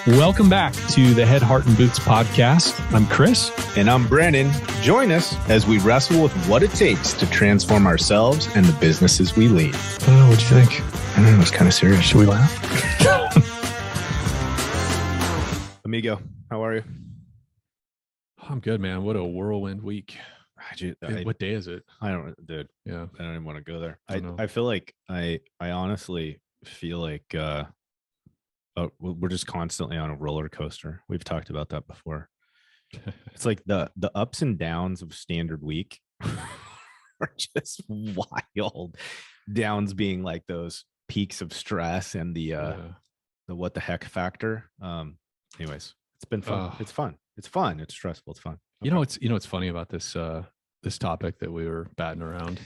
Welcome back to the Head, Heart, and Boots podcast. I'm Chris. And I'm Brandon. Join us as we wrestle with what it takes to transform ourselves and the businesses we lead. I don't know. What'd you think? I don't know. It's kind of serious. Should we laugh? Amigo, how are you? I'm good, man. What a whirlwind week. What day is it? I don't, dude. Yeah. I don't even want to go there. I I feel like I honestly feel like we're just constantly on a roller coaster. We've talked about that before. It's like the ups and downs of standard week are just wild. Downs being like those peaks of stress and the what the heck factor. Anyways, it's been fun. It's fun. It's fun. It's stressful. It's fun. Okay. You know what's funny about this this topic that we were batting around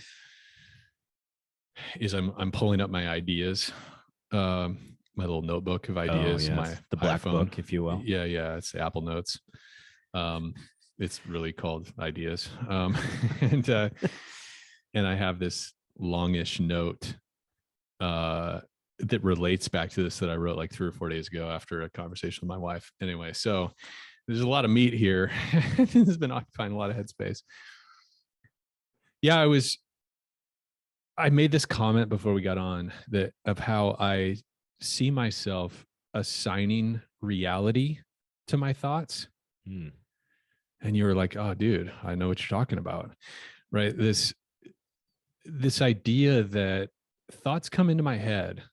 is I'm pulling up my ideas, my little notebook of ideas, the black iPhone book, if you will. Yeah, it's the Apple Notes. It's really called Ideas, and I have this longish note that relates back to this that I wrote like 3 or 4 days ago after a conversation with my wife. Anyway, so there's a lot of meat here. It's been occupying a lot of headspace. Yeah, I made this comment before we got on of how I see myself assigning reality to my thoughts. And you were like, oh, dude, I know what you're talking about, right? This idea that thoughts come into my head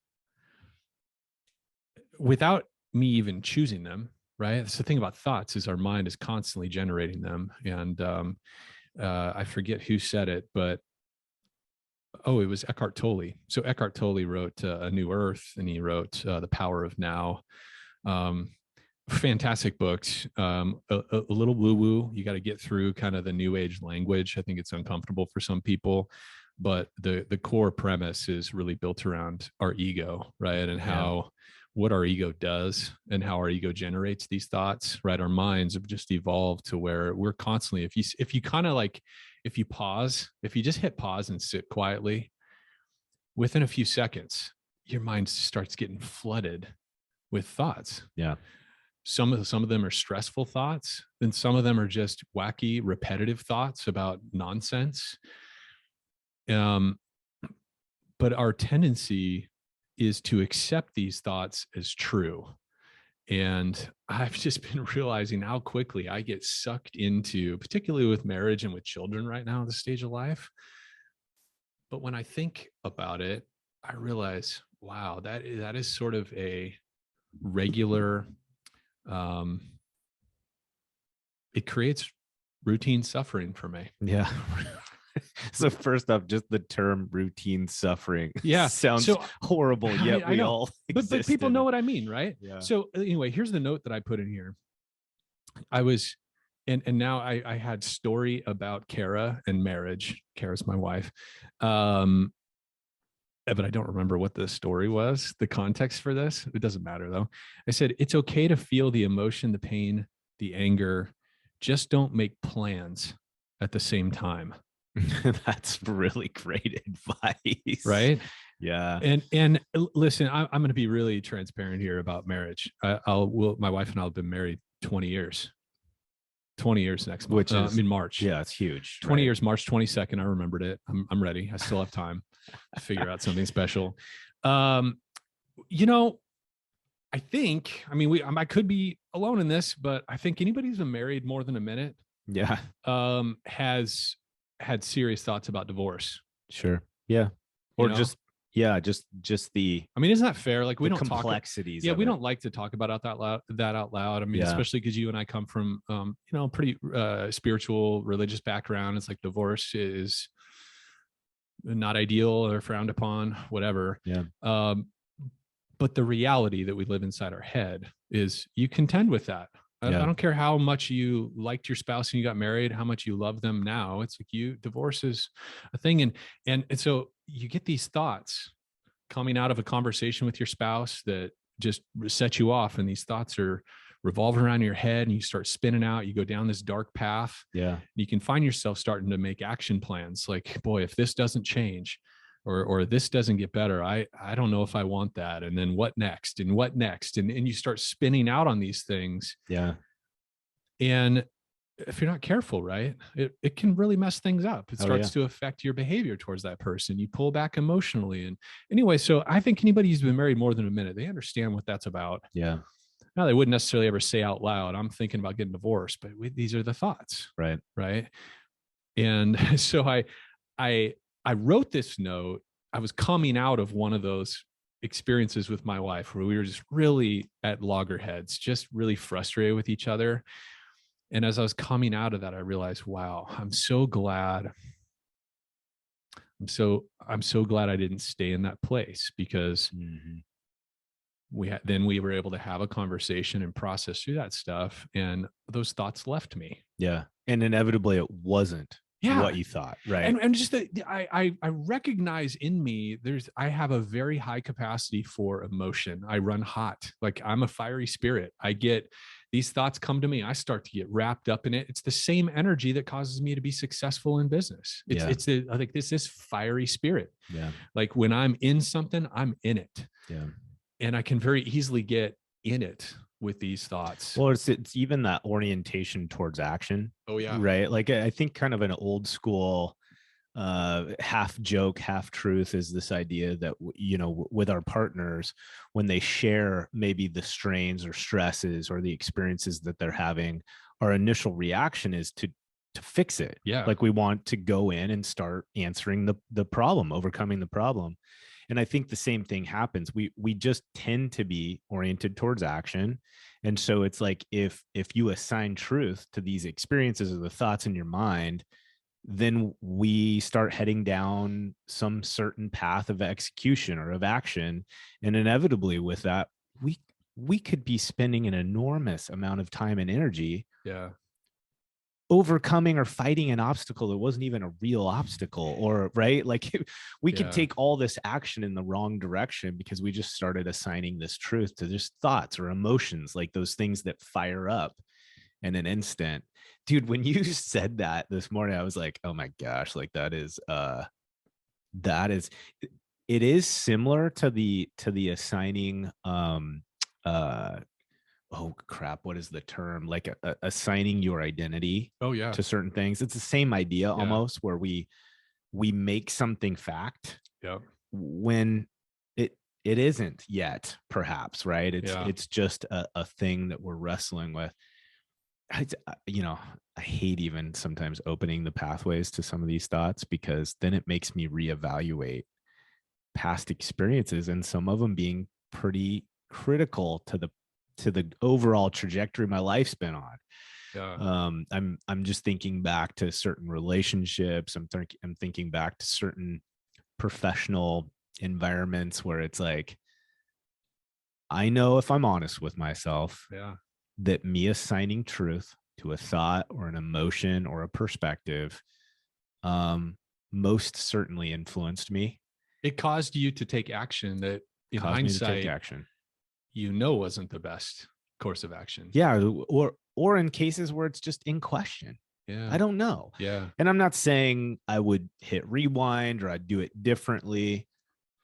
without me even choosing them, right? That's the thing about thoughts, is our mind is constantly generating them. And I forget who said it, but it was Eckhart Tolle. So Eckhart Tolle wrote A New Earth, and he wrote The Power of Now. Fantastic books. A little woo-woo. You got to get through kind of the new age language. I think it's uncomfortable for some people, but the core premise is really built around our ego, right? And what our ego does and how our ego generates these thoughts, right? Our minds have just evolved to where we're constantly, if you kind of like, if you just hit pause and sit quietly, within a few seconds, your mind starts getting flooded with thoughts. Yeah. Some of them are stressful thoughts, and some of them are just wacky, repetitive thoughts about nonsense. But our tendency is to accept these thoughts as true. And I've just been realizing how quickly I get sucked into, particularly with marriage and with children right now at this stage of life. But when I think about it, I realize, wow, that is sort of a regular, it creates routine suffering for me. Yeah. So first off, just the term routine suffering sounds horrible, yet we all but people know what I mean, right? Yeah. So anyway, here's the note that I put in here. I was, and now I had story about Kara and marriage. Kara's my wife. But I don't remember what the story was, the context for this. It doesn't matter though. I said, it's okay to feel the emotion, the pain, the anger. Just don't make plans at the same time. That's really great advice, right? Yeah. And listen, I'm going to be really transparent here about marriage. My wife and I have been married 20 years. 20 years next month, which is in March. Yeah, it's huge. 20 years, March 22nd. I remembered it. I'm ready. I still have time to figure out something special. I think, I could be alone in this, but I think anybody who's been married more than a minute, has had serious thoughts about divorce. Sure. Yeah. Or just the, isn't that fair? Like we don't complexities. We don't like to talk about that out loud. Especially because you and I come from, pretty spiritual, religious background. It's like divorce is not ideal or frowned upon, whatever. Yeah. But the reality that we live inside our head is you contend with that. I don't care how much you liked your spouse and you got married, how much you love them now. It's like divorce is a thing. And so you get these thoughts coming out of a conversation with your spouse that just set you off. And these thoughts are revolving around your head and you start spinning out. You go down this dark path. Yeah. You can find yourself starting to make action plans. Like, boy, if this doesn't change, or this doesn't get better. I don't know if I want that. And then what next? And what next? And you start spinning out on these things. Yeah. And if you're not careful, right, it can really mess things up. It Oh, starts to affect your behavior towards that person. You pull back emotionally. And anyway, so I think anybody who's been married more than a minute, they understand what that's about. Yeah. Now, they wouldn't necessarily ever say out loud, I'm thinking about getting divorced, but these are the thoughts. Right. Right. And so I wrote this note. I was coming out of one of those experiences with my wife where we were just really at loggerheads, just really frustrated with each other. And as I was coming out of that, I realized, wow, I'm so glad I didn't stay in that place, because then we were able to have a conversation and process through that stuff. And those thoughts left me. Yeah. And inevitably it wasn't what you thought. Right. And just that I recognize in me, I have a very high capacity for emotion. I run hot. Like, I'm a fiery spirit. These thoughts come to me. I start to get wrapped up in it. It's the same energy that causes me to be successful in business. I think this fiery spirit. Yeah. Like, when I'm in something, I'm in it. Yeah. And I can very easily get in it with these thoughts. Well, it's even that orientation towards action. Oh yeah. Right. Like, I think kind of an old school half joke, half truth is this idea that, with our partners, when they share maybe the strains or stresses or the experiences that they're having, our initial reaction is to fix it. Yeah. Like, we want to go in and start answering the problem, overcoming the problem. And I think the same thing happens. We just tend to be oriented towards action. And so it's like, if you assign truth to these experiences or the thoughts in your mind, then we start heading down some certain path of execution or of action. And inevitably with that, we could be spending an enormous amount of time and energy overcoming or fighting an obstacle that wasn't even a real obstacle, or right. Like, we could take all this action in the wrong direction because we just started assigning this truth to just thoughts or emotions, like those things that fire up in an instant. Dude, when you said that this morning, I was like, oh my gosh, like it is similar to the assigning, oh crap, what is the term? Like assigning your identity to certain things. It's the same idea almost, where we make something fact when it isn't yet, perhaps, right? It's just a thing that we're wrestling with. I hate even sometimes opening the pathways to some of these thoughts, because then it makes me reevaluate past experiences, and some of them being pretty critical to the overall trajectory my life's been on. I'm just thinking back to certain relationships. I'm thinking back to certain professional environments where it's like, I know, if I'm honest with myself, that me assigning truth to a thought or an emotion or a perspective most certainly influenced me. It caused you to take action that, in hindsight, wasn't the best course of action. Yeah. Or in cases where it's just in question. Yeah. I don't know. Yeah. And I'm not saying I would hit rewind or I'd do it differently,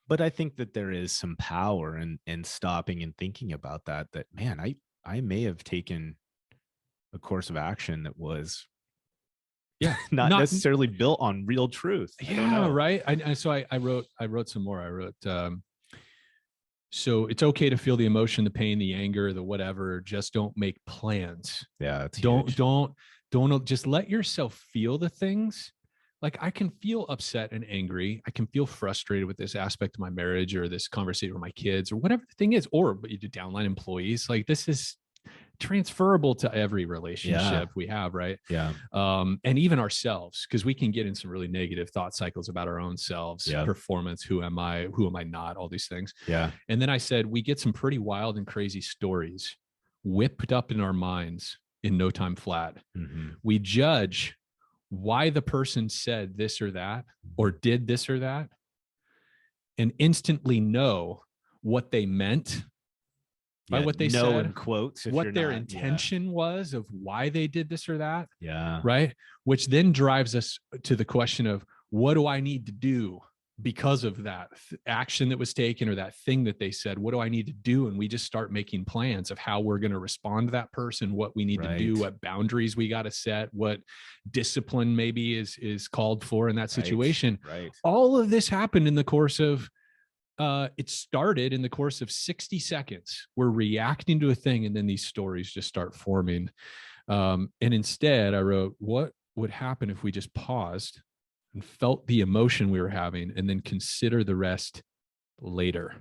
but I think that there is some power in stopping and thinking about that, man, I may have taken a course of action that was not necessarily built on real truth. Yeah. Right. So I wrote some more. I wrote, so it's okay to feel the emotion, the pain, the anger, the whatever. Just don't make plans. Yeah. It's don't just let yourself feel the things. Like, I can feel upset and angry. I can feel frustrated with this aspect of my marriage, or this conversation with my kids, or whatever the thing is, or you do downline employees. Like, this is transferable to every relationship we have, right? Yeah. And even ourselves, because we can get in some really negative thought cycles about our own selves, performance, who am I not, all these things. Yeah. And then I said, we get some pretty wild and crazy stories whipped up in our minds in no time flat. Mm-hmm. We judge why the person said this or that, or did this or that, and instantly know what they meant by what they said, in quotes, what their intention was of why they did this or that. Yeah. Right. Which then drives us to the question of, what do I need to do because of that action that was taken or that thing that they said, what do I need to do? And we just start making plans of how we're going to respond to that person, what we need to do, what boundaries we got to set, what discipline maybe is called for in that situation. Right. All of this happened in the course of it started in the course of 60 seconds. We're reacting to a thing, and then these stories just start forming. And instead, I wrote, what would happen if we just paused and felt the emotion we were having and then consider the rest later?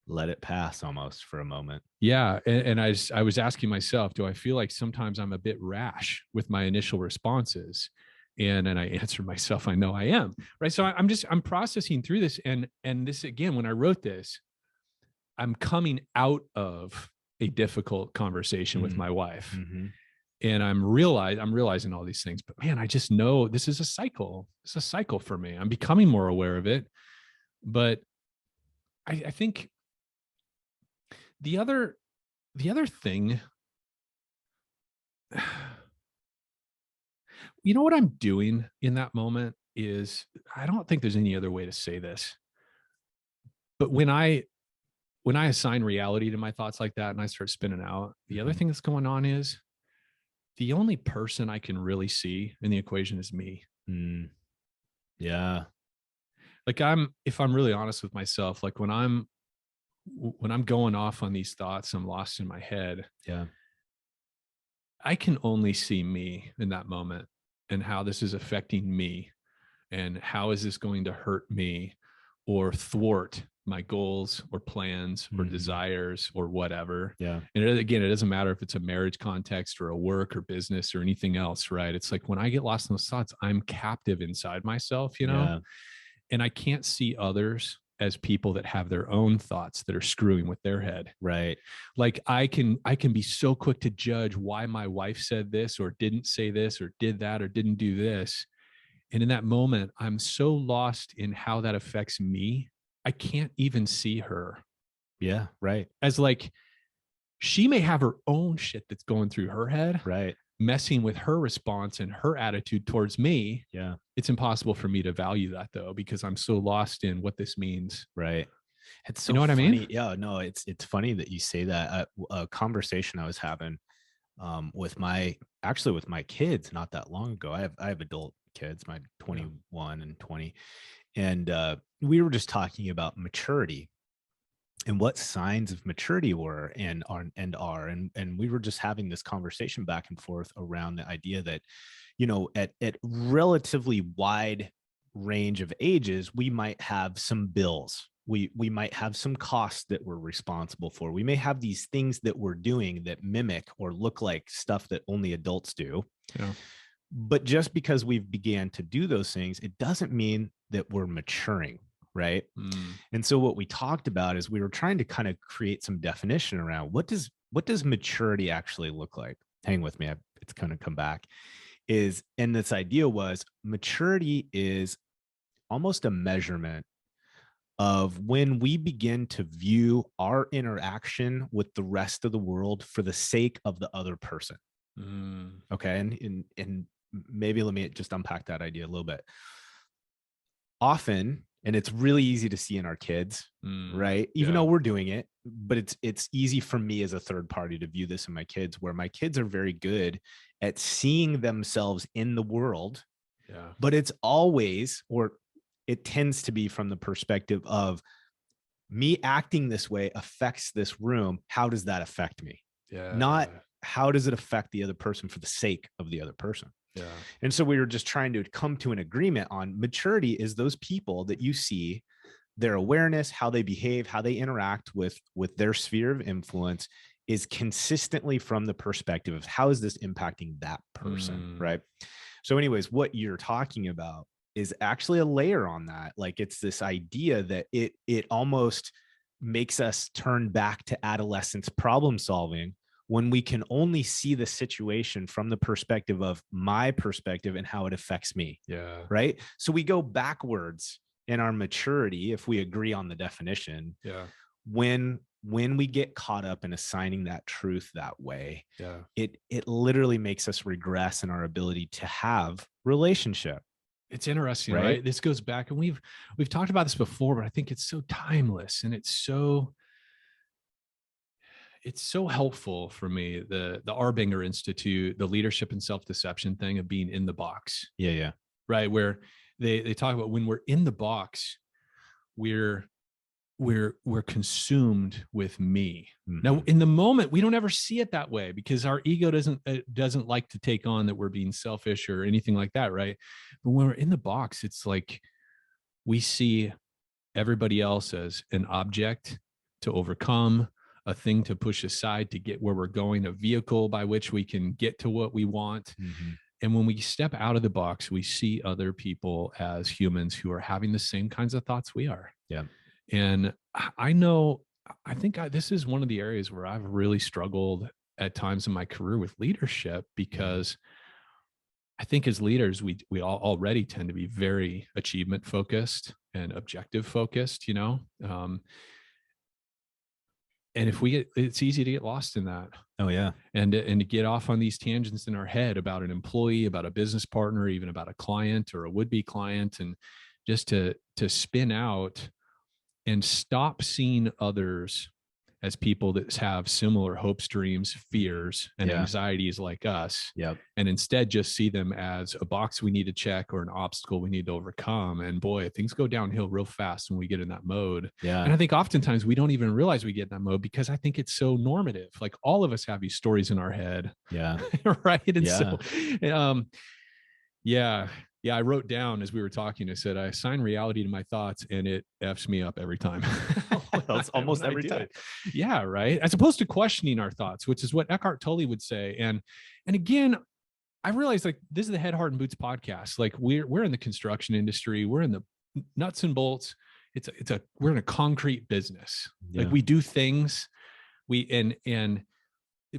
Let it pass almost for a moment. Yeah. And I was asking myself, do I feel like sometimes I'm a bit rash with my initial responses? And I answered myself, I know I am. Right. So I'm processing through this. And this, again, when I wrote this, I'm coming out of a difficult conversation with my wife. And I'm realizing all these things, but man, I just know this is a cycle. It's a cycle for me. I'm becoming more aware of it. But I think the other thing, you know, what I'm doing in that moment is, I don't think there's any other way to say this, but when I assign reality to my thoughts like that and I start spinning out, the other thing that's going on is the only person I can really see in the equation is me. Yeah. Like if I'm really honest with myself, like when I'm going off on these thoughts, I'm lost in my head. Yeah. I can only see me in that moment and how this is affecting me and how is this going to hurt me or thwart my goals or plans or desires or whatever. Yeah. And again, it doesn't matter if it's a marriage context or a work or business or anything else, right? It's like when I get lost in those thoughts, I'm captive inside myself, you know, Yeah. and I can't see others as people that have their own thoughts that are screwing with their head. Right. Like I can be so quick to judge why my wife said this or didn't say this or did that or didn't do this. And in that moment, I'm so lost in how that affects me. I can't even see her. Yeah. Right. As like, she may have her own shit that's going through her head, right, messing with her response and her attitude towards me. Yeah. It's impossible for me to value that though, because I'm so lost in what this means. Right. It's so You know what funny. I mean? Yeah, no, it's funny that you say that. A conversation I was having with my kids not that long ago. I have adult kids, my 21 and 20. And we were just talking about maturity and what signs of maturity were and we were just having this conversation back and forth around the idea that, you know, at relatively wide range of ages, we might have some bills. We might have some costs that we're responsible for. We may have these things that we're doing that mimic or look like stuff that only adults do. Yeah. But just because we've began to do those things, it doesn't mean that we're maturing, right? And so what we talked about is we were trying to kind of create some definition around what does maturity actually look like? Hang with me, it's going to come back. And this idea was maturity is almost a measurement of when we begin to view our interaction with the rest of the world for the sake of the other person. Okay. And maybe let me just unpack that idea a little bit. Often, and it's really easy to see in our kids, right? Even though we're doing it, but it's easy for me as a third party to view this in my kids, where my kids are very good at seeing themselves in the world. Yeah. But it's always, or it tends to be, from the perspective of me acting this way affects this room. How does that affect me? Yeah. Not how does it affect the other person for the sake of the other person? Yeah. And so we were just trying to come to an agreement on maturity is those people that you see their awareness, how they behave, how they interact with their sphere of influence is consistently from the perspective of how is this impacting that person, right? So anyways, what you're talking about is actually a layer on that. Like it's this idea that it almost makes us turn back to adolescence problem solving when we can only see the situation from the perspective of my perspective and how it affects me. Yeah. Right. So we go backwards in our maturity, if we agree on the definition. Yeah. When we get caught up in assigning that truth that way, it literally makes us regress in our ability to have relationship. It's interesting, Right? right? This goes back, and we've talked about this before, but I think it's so timeless, and it's so helpful for me. The Arbinger Institute, the leadership and self-deception thing of being in the box, Yeah. Yeah. right? Where they talk about when we're in the box, we're consumed with me. Now, in the moment, we don't ever see it that way because our ego doesn't like to take on that we're being selfish or anything like that, right? But when we're in the box, it's like we see everybody else as an object to overcome, a thing to push aside to get where we're going, a vehicle by which we can get to what we want. And when we step out of the box, we see other people as humans who are having the same kinds of thoughts we are. Yeah. And I think this is one of the areas where I've really struggled at times in my career with leadership, because I think as leaders, we all already tend to be very achievement focused and objective focused, and if it's easy to get lost in that. Oh yeah. And to get off on these tangents in our head about an employee, about a business partner, even about a client or a would-be client, and just to spin out and stop seeing others as people that have similar hopes, dreams, fears, and anxieties like us. Yep. And instead just see them as a box we need to check or an obstacle we need to overcome. And boy, things go downhill real fast when we get in that mode. Yeah. And I think oftentimes we don't even realize we get in that mode because I think it's so normative. Like all of us have these stories in our head. Yeah. Right. And Yeah. so, I wrote down as we were talking, I said, I assign reality to my thoughts and it F's me up every time. That's almost every time. Yeah. Right. As opposed to questioning our thoughts, which is what Eckhart Tolle would say. And again, I realized like this is the Head, Heart and Boots podcast. Like we're in the construction industry. We're in the nuts and bolts. We're in a concrete business. Yeah. Like we do things and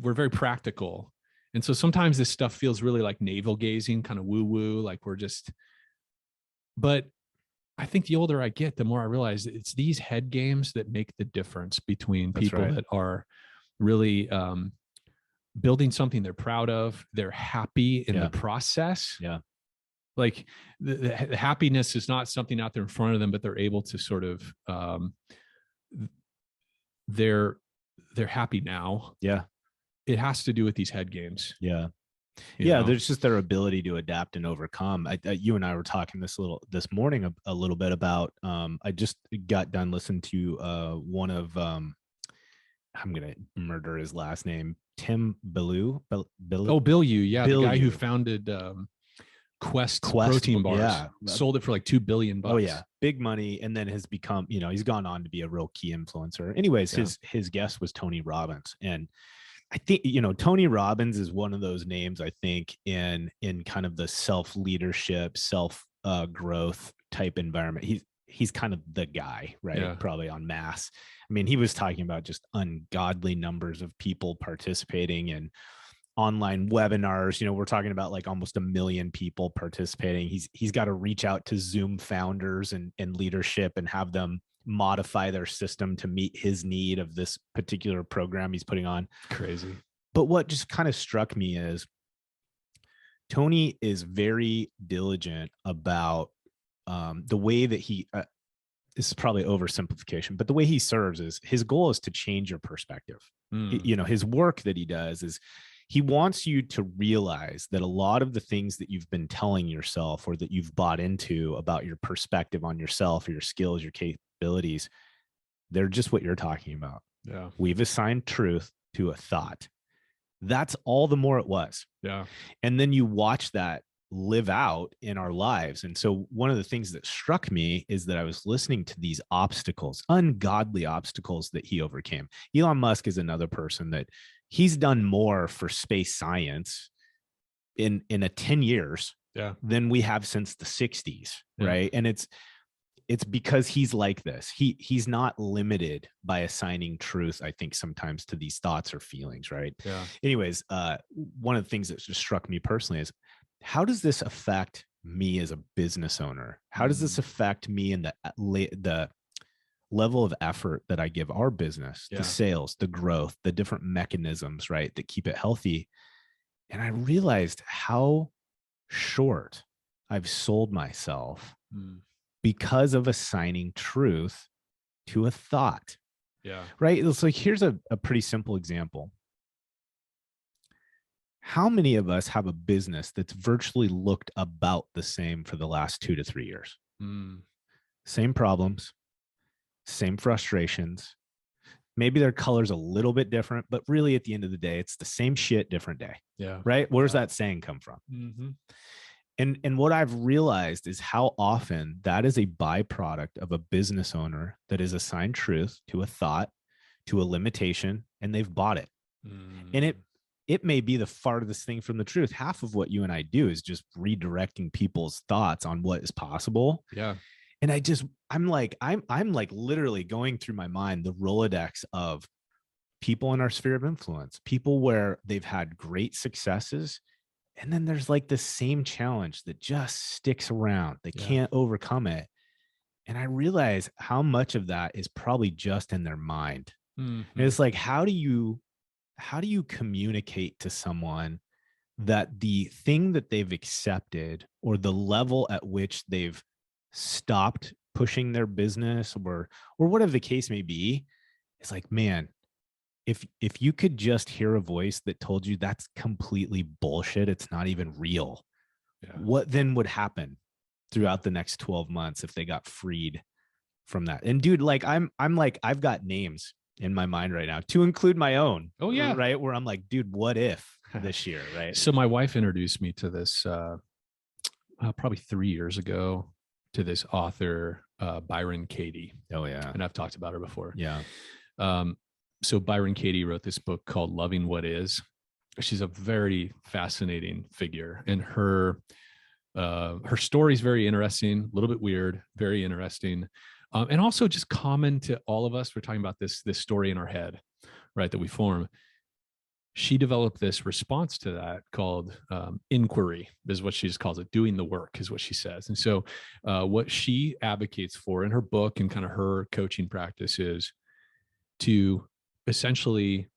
we're very practical. And so sometimes this stuff feels really like navel gazing, kind of woo woo, like but I think the older I get, the more I realize it's these head games that make the difference between people that are really building something they're proud of. They're happy in the process. Yeah. Like the happiness is not something out there in front of them, but they're able to sort of, they're happy now. Yeah. It has to do with these head games. Yeah. You know? There's just their ability to adapt and overcome. You and I were talking this morning a little bit about, I just got done listening to one of, I'm going to murder his last name, Tim Bilyeu. Bilyeu. Yeah. The guy who founded Quest protein bars. Yeah. Sold it for like $2 billion. Oh yeah. Big money. And then has become, he's gone on to be a real key influencer. Anyways, his guest was Tony Robbins. And I think, Tony Robbins is one of those names, I think, in kind of the self-leadership, self-growth type environment. He's kind of the guy, right? Yeah. Probably en masse. I mean, he was talking about just ungodly numbers of people participating in online webinars. We're talking about like almost 1 million people participating. He's got to reach out to Zoom founders and leadership and have them modify their system to meet his need of this particular program he's putting on. Crazy. But what just kind of struck me is Tony is very diligent about the way that this is probably oversimplification, but the way he serves is his goal is to change your perspective. His work that he does is he wants you to realize that a lot of the things that you've been telling yourself or that you've bought into about your perspective on yourself or your skills, your capabilities, they're just what you're talking about. Yeah. We've assigned truth to a thought. That's all the more it was. Yeah. And then you watch that live out in our lives. And so one of the things that struck me is that I was listening to these obstacles, ungodly obstacles that he overcame. Elon Musk is another person that he's done more for space science in a 10 years than we have since the 60s. Right. And it's because he's like this. He's not limited by assigning truth, I think, sometimes to these thoughts or feelings. Right. Yeah. Anyways, one of the things that just struck me personally is, how does this affect me as a business owner? How does this affect me in the level of effort that I give our business, the sales, the growth, the different mechanisms, right, that keep it healthy? And I realized how short I've sold myself Mm. because of assigning truth to a thought, Yeah. right? It's like, here's a pretty simple example. How many of us have a business that's virtually looked about the same for the last 2 to 3 years? Mm. Same problems, same frustrations. Maybe their color's a little bit different, but really at the end of the day, it's the same shit, different day. Yeah. Right? Where's Yeah. that saying come from? Mm-hmm. And what I've realized is how often that is a byproduct of a business owner that is assigned truth to a thought, to a limitation, and they've bought it. And it may be the farthest thing from the truth. Half of what you and I do is just redirecting people's thoughts on what is possible. Yeah. And I'm like literally going through my mind the Rolodex of people in our sphere of influence, people where they've had great successes. And then there's like the same challenge that just sticks around. They can't overcome it. And I realize how much of that is probably just in their mind. Mm-hmm. And it's like, how do you communicate to someone that the thing that they've accepted, or the level at which they've stopped pushing their business, or whatever the case may be, is like, man, if you could just hear a voice that told you that's completely bullshit, it's not even real, what then would happen throughout the next 12 months if they got freed from that? And dude, like I'm like, I've got names in my mind right now, to include my own. Oh yeah. Right. Where I'm like, dude, what if this year? Right. So my wife introduced me to this probably 3 years ago, to this author, Byron Katie. Oh yeah. And I've talked about her before. Yeah. So Byron Katie wrote this book called Loving What Is. She's a very fascinating figure, and her story is very interesting, a little bit weird, very interesting. And also just common to all of us. We're talking about this story in our head, right, that we form. She developed this response to that called inquiry, is what she just calls it. Doing the work is what she says. And so what she advocates for in her book and kind of her coaching practice is to essentially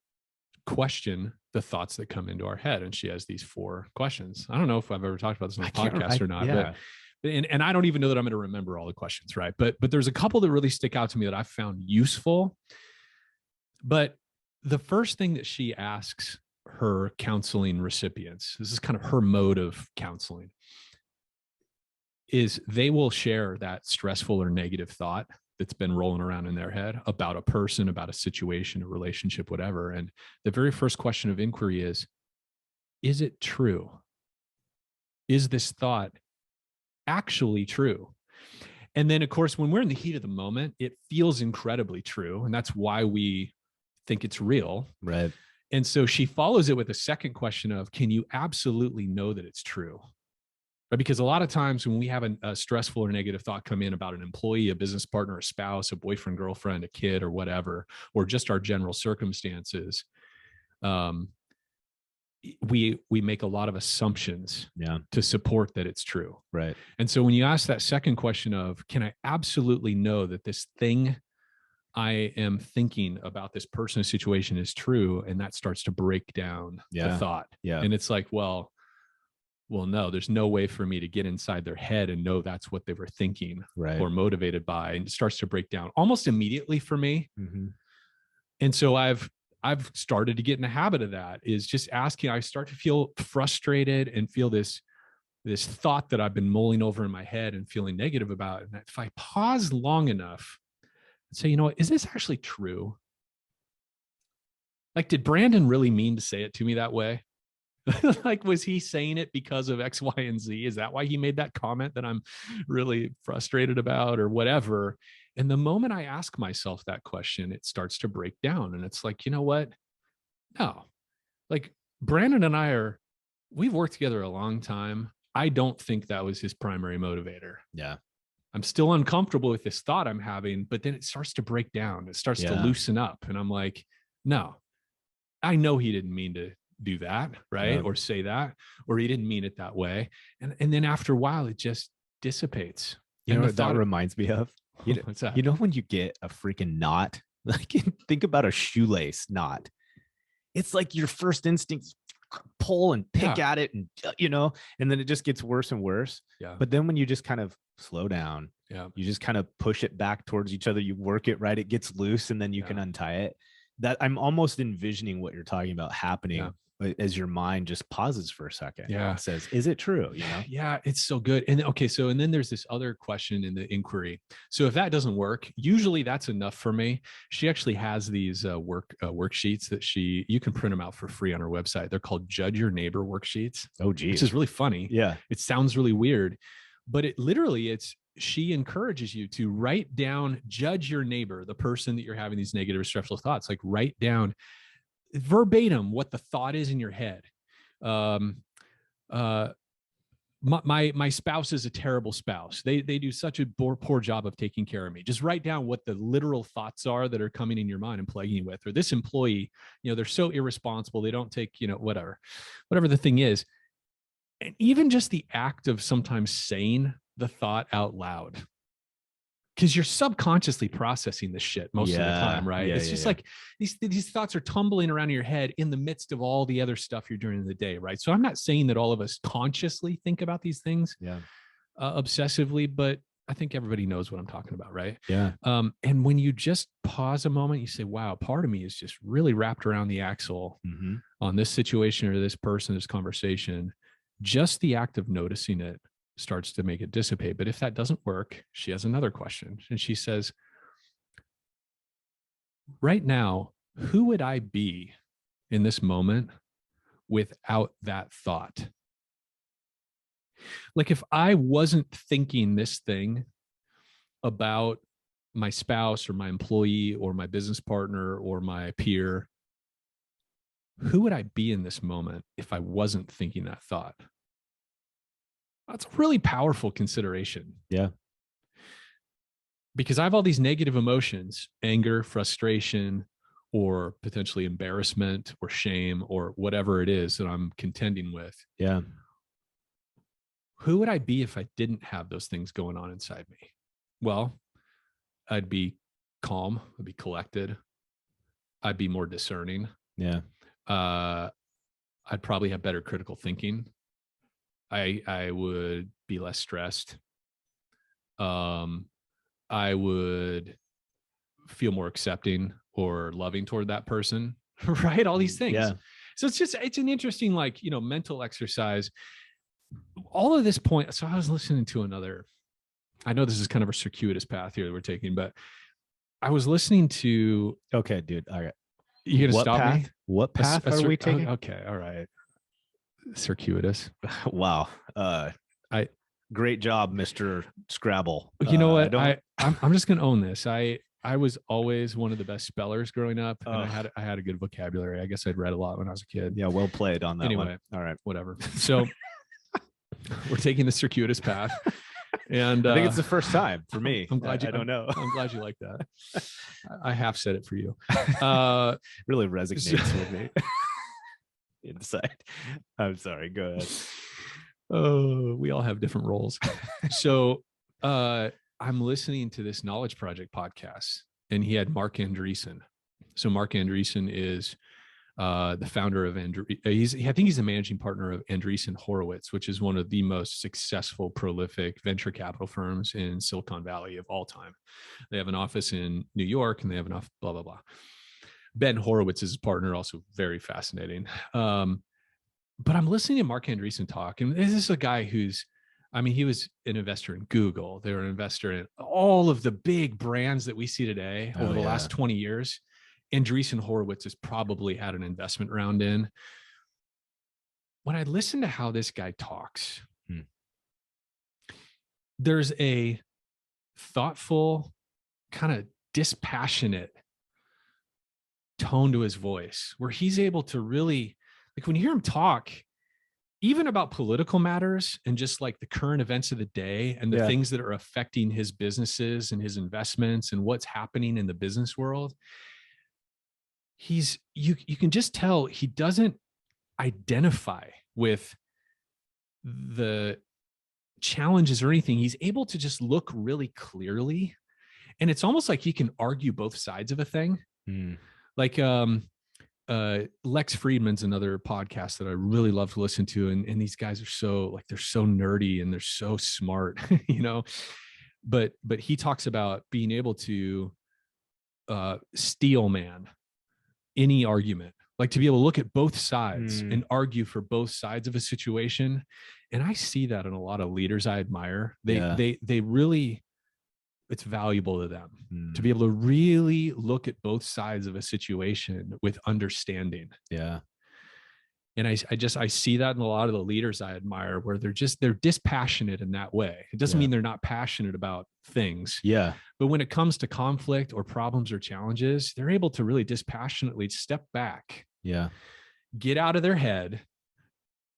question the thoughts that come into our head. And she has these 4 questions. I don't know if I've ever talked about this on the podcast or not, but and I don't even know that I'm going to remember all the questions, right? But there's a couple that really stick out to me that I've found useful. But the first thing that she asks her counseling recipients, this is kind of her mode of counseling, is they will share that stressful or negative thought that's been rolling around in their head about a person, about a situation, a relationship, whatever. And the very first question of inquiry is it true? Is this thought actually true? And then, of course, when we're in the heat of the moment, it feels incredibly true. And that's why we think it's real. Right. And so she follows it with a second question of, can you absolutely know that it's true? Right? Because a lot of times when we have a stressful or negative thought come in about an employee, a business partner, a spouse, a boyfriend, girlfriend, a kid, or whatever, or just our general circumstances, we make a lot of assumptions to support that it's true. Right. And so when you ask that second question of, can I absolutely know that this thing I am thinking about this person or situation is true, and that starts to break down the thought. Yeah. And it's like, well, no, there's no way for me to get inside their head and know that's what they were thinking or motivated by. And it starts to break down almost immediately for me. Mm-hmm. And so I've started to get in the habit of that, is just asking. I start to feel frustrated and feel this thought that I've been mulling over in my head and feeling negative about. And if I pause long enough and say, you know what, is this actually true? Like, did Brandon really mean to say it to me that way? Like, was he saying it because of X, Y, and Z? Is that why he made that comment that I'm really frustrated about, or whatever? And the moment I ask myself that question, it starts to break down. And it's like, you know what? No, like, Brandon and we've worked together a long time. I don't think that was his primary motivator. Yeah. I'm still uncomfortable with this thought I'm having, but then it starts to break down. It starts to loosen up. And I'm like, no, I know he didn't mean to do that, right? Or say that, or he didn't mean it that way. And then after a while, it just dissipates. You know what that reminds me of? What's that? You know, when you get a freaking knot, like, think about a shoelace knot. It's like your first instinct, pull and pick at it, and and then it just gets worse and worse. Yeah. But then when you just kind of slow down, you just kind of push it back towards each other, you work it right, it gets loose, and then you can untie it. That I'm almost envisioning what you're talking about happening as your mind just pauses for a second. Yeah. And says, is it true? Yeah, it's so good. And okay, so and then there's this other question in the inquiry. So if that doesn't work, usually that's enough for me. She actually has these worksheets that you can print them out for free on her website. They're called Judge Your Neighbor worksheets. Oh, geez. Which is really funny. Yeah. It sounds really weird, but she encourages you to write down, judge your neighbor, the person that you're having these negative or stressful thoughts, like write down verbatim what the thought is in your head. My spouse is a terrible spouse. They do such a poor job of taking care of me. Just write down what the literal thoughts are that are coming in your mind and plaguing you with. Or this employee, they're so irresponsible. They don't take, whatever the thing is. And even just the act of sometimes saying the thought out loud, because you're subconsciously processing this shit most of the time, right? It's just like these thoughts are tumbling around in your head in the midst of all the other stuff you're doing in the day, right? So I'm not saying that all of us consciously think about these things obsessively, but I think everybody knows what I'm talking about, right? Yeah. And when you just pause a moment, you say, wow, part of me is just really wrapped around the axle on this situation or this person, this conversation. Just the act of noticing it starts to make it dissipate. But if that doesn't work, she has another question. And she says, right now, who would I be in this moment without that thought? Like if I wasn't thinking this thing about my spouse or my employee or my business partner or my peer, who would I be in this moment if I wasn't thinking that thought? That's a really powerful consideration. Yeah. Because I have all these negative emotions, anger, frustration, or potentially embarrassment or shame or whatever it is that I'm contending with. Yeah. Who would I be if I didn't have those things going on inside me? Well, I'd be calm. I'd be collected. I'd be more discerning. Yeah. I'd probably have better critical thinking. I would be less stressed. I would feel more accepting or loving toward that person, right? All these things. Yeah. So it's an interesting, mental exercise. All of this point. So I was listening to I know this is kind of a circuitous path here that we're taking, but I was listening to. Okay, dude. All right. You gonna stop me? What path are we taking? Okay. All right. Circuitous. Wow. Great job, Mr. Scrabble. You know what? I'm just gonna own this. I was always one of the best spellers growing up, and I had a good vocabulary. I guess I'd read a lot when I was a kid. Yeah, well played on that. Anyway, one. All right, whatever. So we're taking the circuitous path, and I think it's the first time for me. I'm glad I don't know. I'm glad you like that. I half said it for you. Really resonates with me. Inside. I'm sorry. Go ahead. Oh, we all have different roles. So I'm listening to this Knowledge Project podcast, and he had Mark Andreessen. So Mark Andreessen is the founder of I think he's the managing partner of Andreessen Horowitz, which is one of the most successful, prolific venture capital firms in Silicon Valley of all time. They have an office in New York, and they have an office, blah, blah, blah. Ben Horowitz is his partner, also very fascinating. But I'm listening to Mark Andreessen talk, and this is a guy he was an investor in Google. They were an investor in all of the big brands that we see today over the last 20 years. Andreessen Horowitz has probably had an investment round in. When I listen to how this guy talks, there's a thoughtful, kind of dispassionate tone to his voice where he's able to really, when you hear him talk, even about political matters and just like the current events of the day and the things that are affecting his businesses and his investments and what's happening in the business world, you can just tell he doesn't identify with the challenges or anything. He's able to just look really clearly, and it's almost like he can argue both sides of a thing. Like Lex Friedman's another podcast that I really love to listen to. And these guys are so like, they're so nerdy and they're so smart, you know, but he talks about being able to steel man any argument, like to be able to look at both sides and argue for both sides of a situation. And I see that in a lot of leaders I admire. They really, it's valuable to them to be able to really look at both sides of a situation with understanding. Yeah. And I see that in a lot of the leaders I admire, where they're dispassionate in that way. It doesn't mean they're not passionate about things. Yeah. But when it comes to conflict or problems or challenges, they're able to really dispassionately step back, get out of their head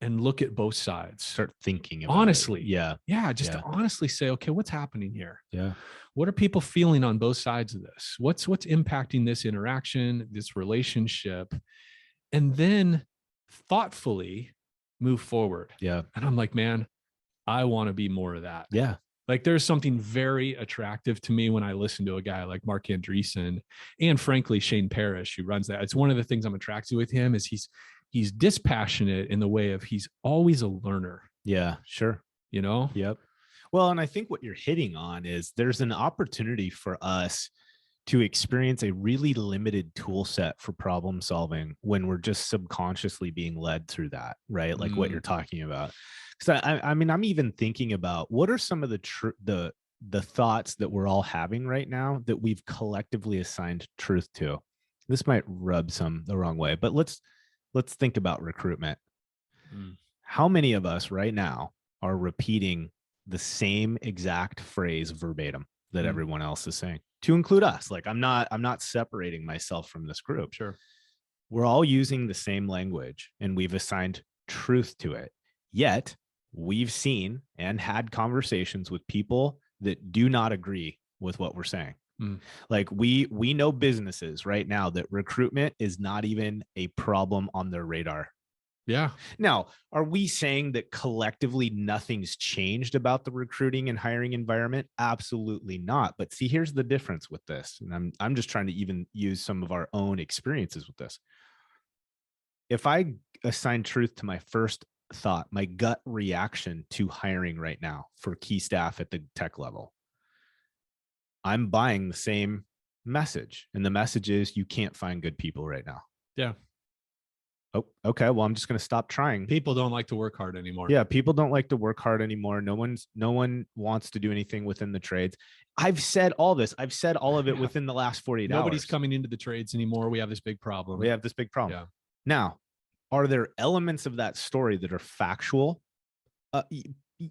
and look at both sides. Start thinking about honestly. It. Yeah. Yeah. Just to honestly say, okay, what's happening here? Yeah. What are people feeling on both sides of this? What's impacting this interaction, this relationship? And then thoughtfully move forward. Yeah. And I'm like, man, I want to be more of that. Yeah. Like there's something very attractive to me when I listen to a guy like Mark Andreessen and frankly, Shane Parrish, who runs that. It's one of the things I'm attracted with him is he's dispassionate in the way of he's always a learner. Yeah, sure. You know? Yep. Well, and I think what you're hitting on is there's an opportunity for us to experience a really limited tool set for problem solving when we're just subconsciously being led through that, right? Like what you're talking about. Because I mean, I'm even thinking about what are some of the thoughts that we're all having right now that we've collectively assigned truth to. This might rub some the wrong way, but let's think about recruitment. How many of us right now are repeating the same exact phrase verbatim that everyone else is saying, to include us? Like I'm not separating myself from this group. Sure. We're all using the same language and we've assigned truth to it. Yet we've seen and had conversations with people that do not agree with what we're saying. Like we know businesses right now that recruitment is not even a problem on their radar. Yeah. Now, are we saying that collectively nothing's changed about the recruiting and hiring environment? Absolutely not. But see, here's the difference with this. And I'm just trying to even use some of our own experiences with this. If I assign truth to my first thought, my gut reaction to hiring right now for key staff at the tech level, I'm buying the same message. And the message is you can't find good people right now. Yeah. Oh, okay. Well, I'm just going to stop trying. People don't like to work hard anymore. Yeah. People don't like to work hard anymore. No one wants to do anything within the trades. I've said all this. I've said all of it within the last 48 hours. Nobody's coming into the trades anymore. We have this big problem. Yeah. Now, are there elements of that story that are factual?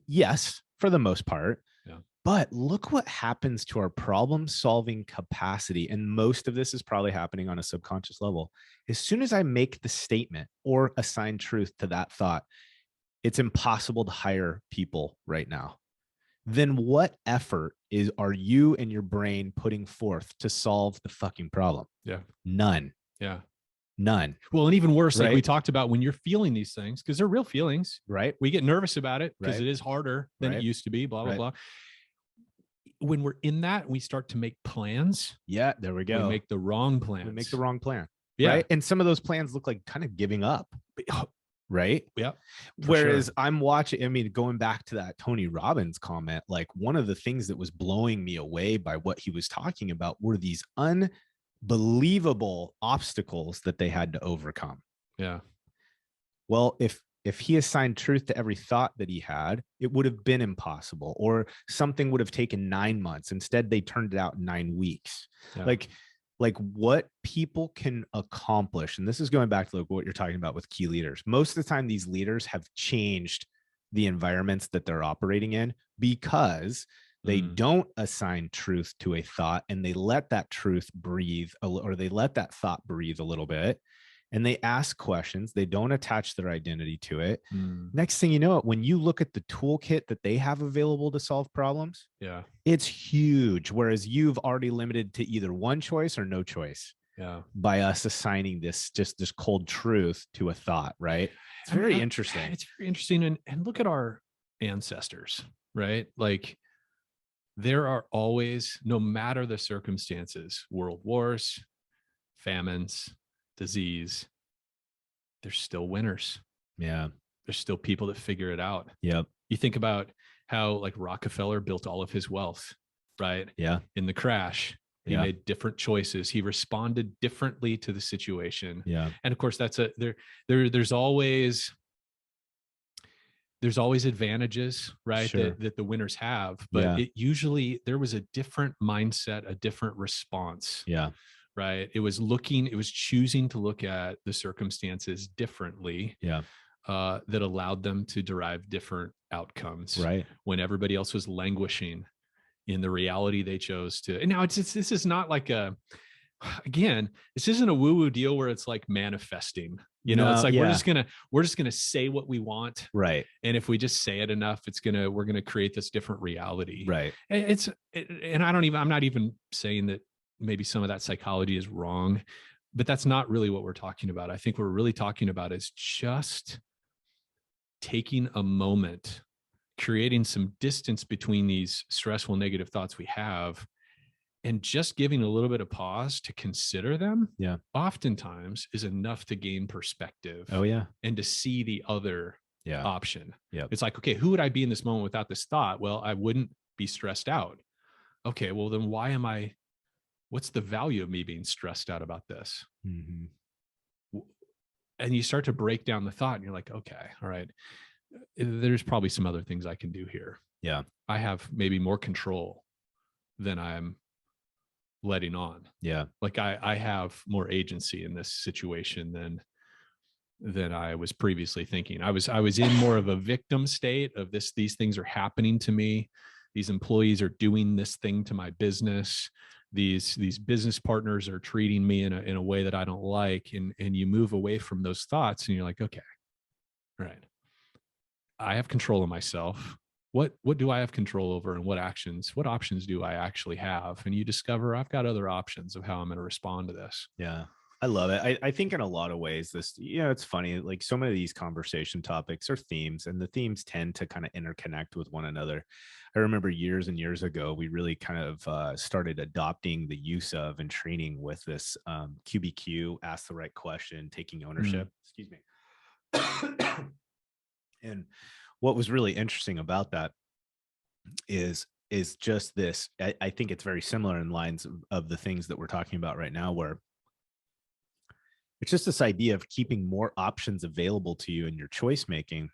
Yes, for the most part. Yeah. But look what happens to our problem solving capacity. And most of this is probably happening on a subconscious level. As soon as I make the statement or assign truth to that thought, it's impossible to hire people right now. Then what effort are you and your brain putting forth to solve the fucking problem? Yeah. None. Yeah. None. Well, and even worse, like we talked about, when you're feeling these things, because they're real feelings, right? We get nervous about it because it is harder than it used to be, blah, blah, blah. When we're in that, we start to make plans. Yeah, there we go. We make the wrong plans. We make the wrong plan. Yeah. Right? And some of those plans look like kind of giving up. Right? Yeah. Whereas I'm watching, I mean, going back to that Tony Robbins comment, like one of the things that was blowing me away by what he was talking about were these unbelievable obstacles that they had to overcome. Yeah. Well, if he assigned truth to every thought that he had, it would have been impossible, or something would have taken 9 months. Instead, they turned it out in 9 weeks. Yeah. Like what people can accomplish. And this is going back to what you're talking about with key leaders. Most of the time, these leaders have changed the environments that they're operating in because they don't assign truth to a thought and they let that truth breathe, or they let that thought breathe a little bit. And they ask questions. They don't attach their identity to it. Next thing you know, when you look at the toolkit that they have available to solve problems, it's huge. Whereas you've already limited to either one choice or no choice. Yeah. By us assigning this cold truth to a thought, right? It's very interesting. It's very interesting. And look at our ancestors, right? Like there are always, no matter the circumstances, world wars, famines, disease, there's still winners. Yeah. There's still people that figure it out. Yep. You think about how like Rockefeller built all of his wealth, right? Yeah. In the crash, he Yeah. made different choices. He responded differently to the situation. Yeah. And of course, that's there's always advantages, right? Sure. That the winners have, but Yeah. it usually, there was a different mindset, a different response, Yeah. right? It was choosing to look at the circumstances differently. Yeah. That allowed them to derive different outcomes, Right. when everybody else was languishing in the reality they chose to. And now this is not like again, this isn't a woo-woo deal where it's like manifesting. No, it's like yeah. we're just gonna say what we want, Right. and if we just say it enough, we're gonna create this different reality. Right. And I'm not even saying that maybe some of that psychology is wrong, but that's not really what we're talking about. I think what we're really talking about is just taking a moment, creating some distance between these stressful negative thoughts we have, and just giving a little bit of pause to consider them. Yeah. Oftentimes is enough to gain perspective. Oh yeah. And to see the other option. Yeah. It's like, okay, who would I be in this moment without this thought? Well, I wouldn't be stressed out. Okay, well then what's the value of me being stressed out about this? Mm-hmm. And you start to break down the thought and you're like, okay, all right, there's probably some other things I can do here. Yeah. I have maybe more control than I'm letting on. Yeah. Like I have more agency in this situation than I was previously thinking. I was in more of a victim state of these things are happening to me. These employees are doing this thing to my business. These business partners are treating me in a way that I don't like. And you move away from those thoughts and you're like, okay, all right, I have control of myself. What do I have control over, and what options do I actually have? And you discover I've got other options of how I'm going to respond to this. Yeah. I love it. I think in a lot of ways, it's funny. Like so many of these conversation topics are themes, and the themes tend to kind of interconnect with one another. I remember years and years ago, we really kind of started adopting the use of and training with this QBQ, ask the right question, taking ownership. Excuse me. And what was really interesting about that is just this. I think it's very similar in lines of the things that we're talking about right now, where it's just this idea of keeping more options available to you in your choice making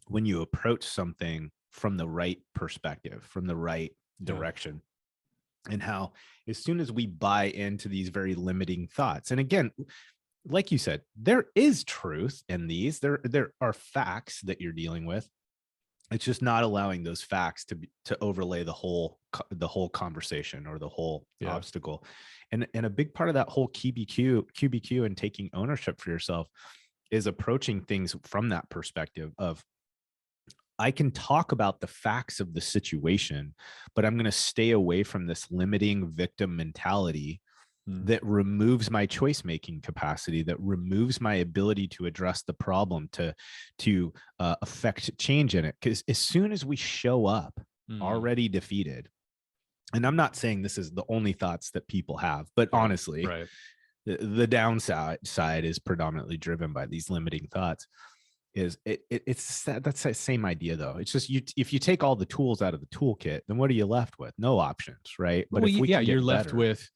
when you approach something from the right perspective, from the right direction. And how as soon as we buy into these very limiting thoughts, and again, like you said, there is truth in these. There are facts that you're dealing with. It's just not allowing those facts to overlay the whole conversation or the whole obstacle. And a big part of that whole QBQ and taking ownership for yourself is approaching things from that perspective of, I can talk about the facts of the situation, but I'm going to stay away from this limiting victim mentality that removes my choice making capacity, that removes my ability to address the problem, to affect change in it. Because as soon as we show up already defeated, and I'm not saying this is the only thoughts that people have, but honestly, the downside is predominantly driven by these limiting thoughts. That's that same idea though. It's just if you take all the tools out of the toolkit, then what are you left with? No options, right? But you're left with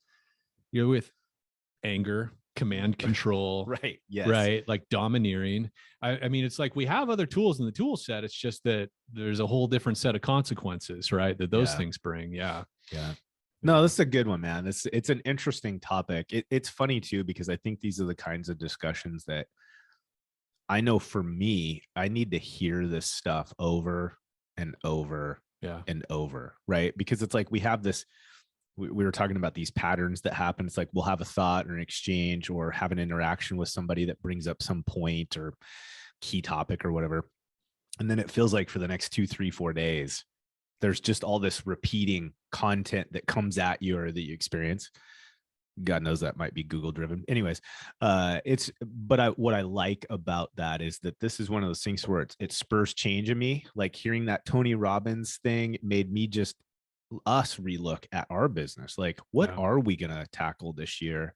anger, command control, right? Yes. Right. Like domineering. I mean, it's like we have other tools in the tool set. It's just that there's a whole different set of consequences, right? That those things bring. Yeah. No, this is a good one, man. It's an interesting topic. It's funny too, because I think these are the kinds of discussions that I know for me, I need to hear this stuff over and over and over, right? Because it's like we have this, we were talking about these patterns that happen. It's like we'll have a thought or an exchange or have an interaction with somebody that brings up some point or key topic or whatever. And then it feels like for the next 2, 3, 4 days, there's just all this repeating content that comes at you or that you experience. God knows that might be Google driven. Anyways, what I like about that is that this is one of those things where it spurs change in me. Like hearing that Tony Robbins thing made me just relook at our business. Like, what are we going to tackle this year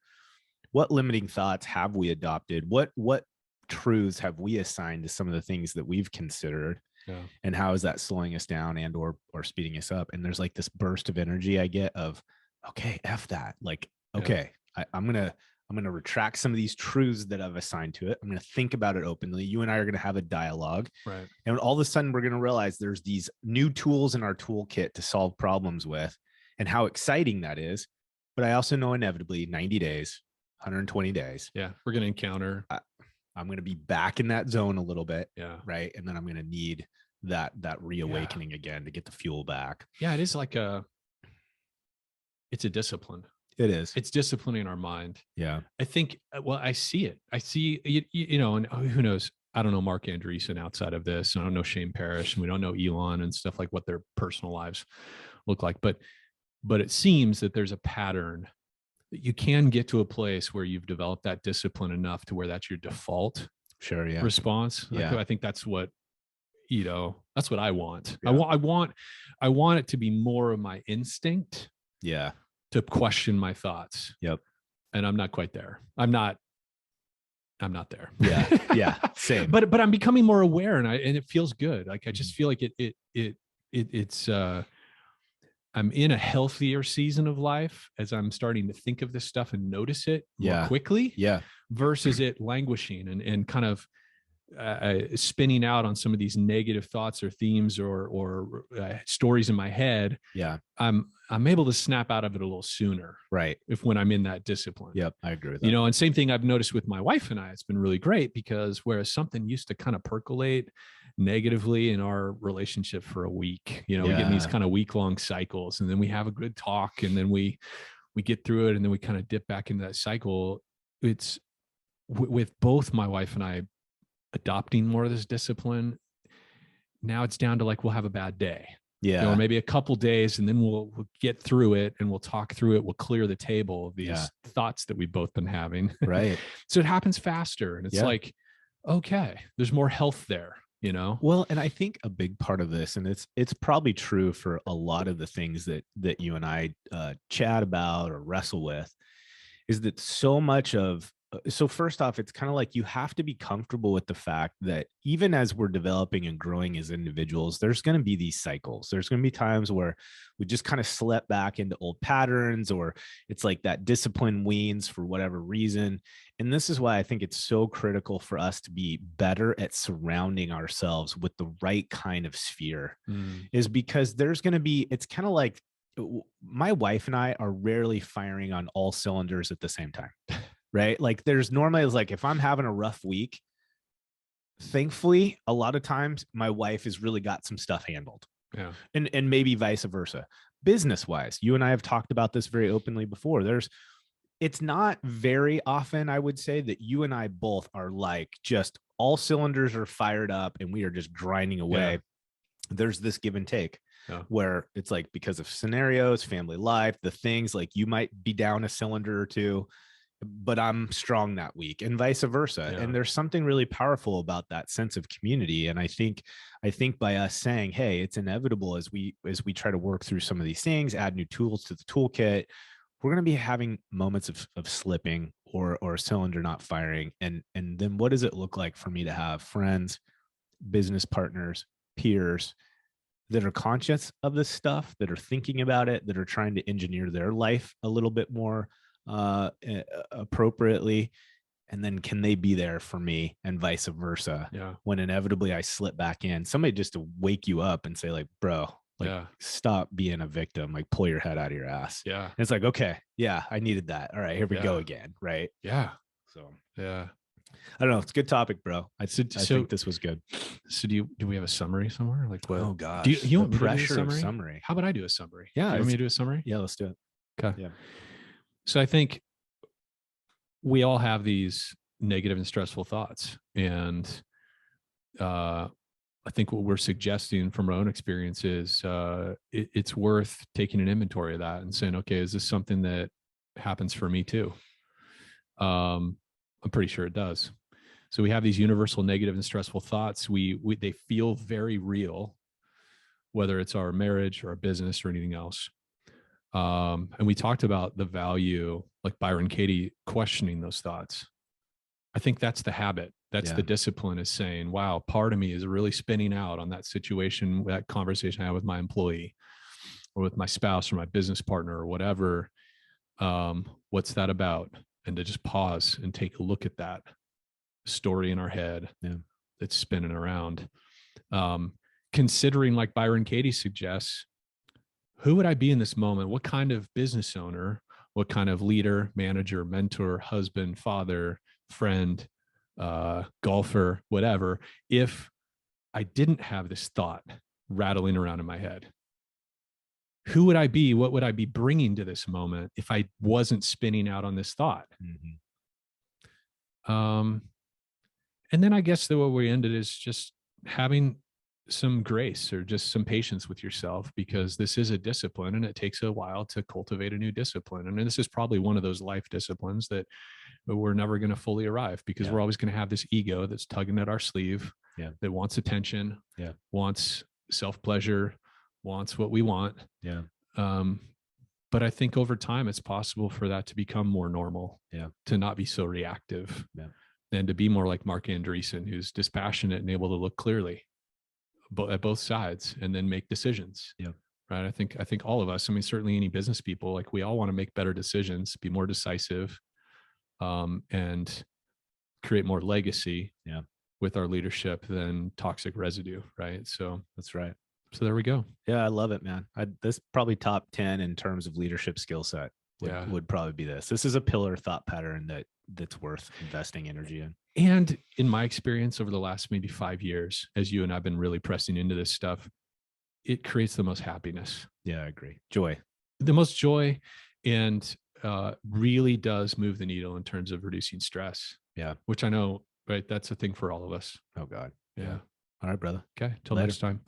what limiting thoughts have we adopted? What truths have we assigned to some of the things that we've considered? Yeah. And how is that slowing us down and or speeding us up? And there's like this burst of energy I get of, okay, F that. Like, okay, I'm gonna retract some of these truths that I've assigned to it. I'm gonna think about it openly. You and I are gonna have a dialogue. Right. And all of a sudden we're gonna realize there's these new tools in our toolkit to solve problems with, and how exciting that is. But I also know inevitably 90 days, 120 days. Yeah. We're going to encounter. I'm going to be back in that zone a little bit. Yeah. Right. And then I'm going to need that reawakening again to get the fuel back. Yeah. It is like it's a discipline. It is. It's disciplining our mind. Yeah. I think, well, I see it. I see, you know, and who knows? I don't know Mark Andreessen outside of this. I don't know Shane Parrish, and we don't know Elon and stuff, like what their personal lives look like. But it seems that there's a pattern that you can get to a place where you've developed that discipline enough to where that's your default response. Yeah. I think that's what, you know, that's what I want. Yeah. I want it to be more of my instinct. Yeah. To question my thoughts. Yep. And I'm not quite there. I'm not there. Yeah. Yeah. Same. But I'm becoming more aware, and it feels good. Like I just feel like it's I'm in a healthier season of life as I'm starting to think of this stuff and notice it more quickly. Yeah. Versus it languishing and kind of spinning out on some of these negative thoughts or themes or stories in my head. Yeah. I'm able to snap out of it a little sooner. Right. When I'm in that discipline. Yep. I agree with that. You know, and same thing I've noticed with my wife and I, it's been really great, because whereas something used to kind of percolate negatively in our relationship for a week, you know, we get in these kind of week-long cycles, and then we have a good talk, and then we get through it, and then we kind of dip back into that cycle. It's with both my wife and I adopting more of this discipline. Now it's down to like, we'll have a bad day. Yeah. You know, or maybe a couple days, and then we'll get through it, and we'll talk through it. We'll clear the table of these thoughts that we've both been having. Right. So it happens faster, and it's like, okay, there's more health there, you know? Well, and I think a big part of this, and it's probably true for a lot of the things that you and I chat about or wrestle with, is that so much of, so first off, it's kind of like you have to be comfortable with the fact that even as we're developing and growing as individuals, there's going to be these cycles. There's going to be times where we just kind of slip back into old patterns, or it's like that discipline weans for whatever reason. And this is why I think it's so critical for us to be better at surrounding ourselves with the right kind of sphere, is because there's going to be, it's kind of like my wife and I are rarely firing on all cylinders at the same time. Right. Like there's normally, it's like, if I'm having a rough week, thankfully, a lot of times my wife has really got some stuff handled. Yeah. And maybe vice versa. Business wise, you and I have talked about this very openly before. It's not very often, I would say, that you and I both are like, just all cylinders are fired up and we are just grinding away. Yeah. There's this give and take. Where it's like, because of scenarios, family life, the things, like you might be down a cylinder or two, but I'm strong that week, and vice versa. Yeah. And there's something really powerful about that sense of community. And I think by us saying, hey, it's inevitable as we try to work through some of these things, add new tools to the toolkit, we're going to be having moments of slipping or a cylinder not firing. And then what does it look like for me to have friends, business partners, peers that are conscious of this stuff, that are thinking about it, that are trying to engineer their life a little bit more appropriately, and then can they be there for me, and vice versa? When inevitably I slip back in, somebody just to wake you up and say like, bro, like stop being a victim, like pull your head out of your ass. And it's like, okay, I needed that. All right, here we go again. Right. So I don't know. It's a good topic, bro. I think this was good. So do we have a summary somewhere? Like what? Oh gosh. Do you want pressure to do a summary? How about I do a summary? Yeah. You want me to do a summary? Yeah, let's do it. Okay. Yeah. So I think we all have these negative and stressful thoughts. And I think what we're suggesting from our own experience is it's worth taking an inventory of that and saying, okay, is this something that happens for me too? I'm pretty sure it does. So we have these universal negative and stressful thoughts. They feel very real, whether it's our marriage or our business or anything else. And we talked about the value, like Byron Katie, questioning those thoughts. I think that's the habit. That's the discipline, is saying, wow, part of me is really spinning out on that situation, that conversation I had with my employee or with my spouse or my business partner or whatever. What's that about? And to just pause and take a look at that story in our head that's spinning around. Considering, like Byron Katie suggests, who would I be in this moment? What kind of business owner, what kind of leader, manager, mentor, husband, father, friend, golfer, whatever, if I didn't have this thought rattling around in my head? Who would I be? What would I be bringing to this moment if I wasn't spinning out on this thought? And then I guess the way we ended is just having some grace or just some patience with yourself, because this is a discipline and it takes a while to cultivate a new discipline. And this is probably one of those life disciplines that we're never going to fully arrive, because we're always going to have this ego that's tugging at our sleeve, that wants attention, wants self-pleasure, wants what we want. But I think over time it's possible for that to become more normal, to not be so reactive, and to be more like Mark Andreessen, who's dispassionate and able to look clearly at both sides and then make decisions. Right. I think all of us, I mean, certainly any business people, like, we all want to make better decisions, be more decisive, and create more legacy with our leadership than toxic residue. Right. So that's right. So there we go. Yeah, I love it, man. This probably top 10 in terms of leadership skill set would probably be this. This is a pillar thought pattern that's worth investing energy in. And in my experience over the last maybe 5 years, as you and I've been really pressing into this stuff, it creates the most happiness. Yeah, I agree. Joy. The most joy, and really does move the needle in terms of reducing stress. Yeah. Which I know, right? That's a thing for all of us. Oh, God. Yeah. All right, brother. Okay. Till next time.